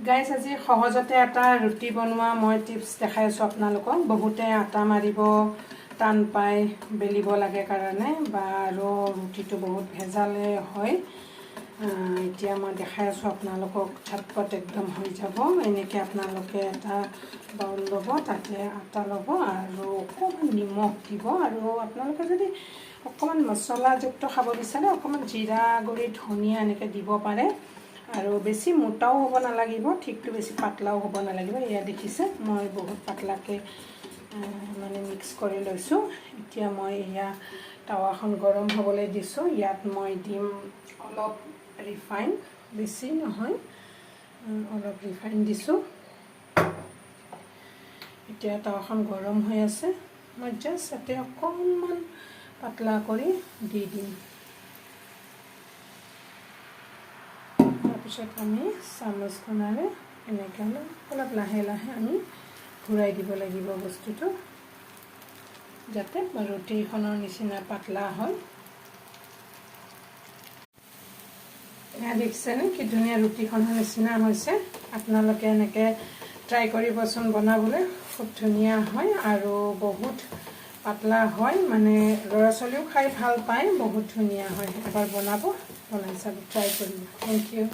Guys আজি সহজতে এটা ৰুটি বনোৱা মই টিপছ দেখাই আছোঁ আপোনালোকক। বহুতে আটা মাৰিব টান পায় বেলিব লাগে কাৰণে বা আৰু ৰুটিটো বহুত ভেজালে হয়। এতিয়া মই দেখাই আছোঁ আপোনালোকক, ঝটপট একদম হৈ যাব। এনেকৈ আপোনালোকে এটা বাউল ল'ব, তাতে আটা ল'ব আৰু অকণমান নিমখ দিব আৰু আপোনালোকে যদি অকণমান মছলাযুক্ত খাব বিচাৰে অকণমান জিৰা গুড়ি ধনিয়া এনেকৈ দিব পাৰে। আৰু বেছি মোটাও হ'ব নালাগিব, ঠিকটো বেছি পাতলাও হ'ব নালাগিব। এয়া দেখিছে মই বহুত পাতলাকৈ মানে মিক্স কৰি লৈছোঁ। এতিয়া মই এয়া টাৱাখন গৰম হ'বলৈ দিছোঁ। ইয়াত মই দিম অলপ ৰিফাইন, বেছি নহয়, অলপ ৰিফাইন দিছোঁ। এতিয়া টাৱাখন গৰম হৈ আছে, মই জাষ্ট ইয়াতে অকণমান পাতলা কৰি দি দিম। তাৰপিছত আমি চামুচখনেৰে এনেকৈ অলপ লাহে লাহে আমি ঘূৰাই দিব লাগিব বস্তুটো, যাতে ৰুটিখনৰ নিচিনা পাতলা হয়। এয়া দেখিছেনে কি ধুনীয়া ৰুটিখনৰ নিচিনা হৈছে। আপোনালোকে এনেকৈ ট্ৰাই কৰিবচোন বনাবলৈ, খুব ধুনীয়া হয় আৰু বহুত পাতলা হয়, মানে ল'ৰা ছোৱালীও খাই ভাল পায়, বহুত ধুনীয়া হয়। এবাৰ বনাই চাব, ট্ৰাই কৰিব। Thank U.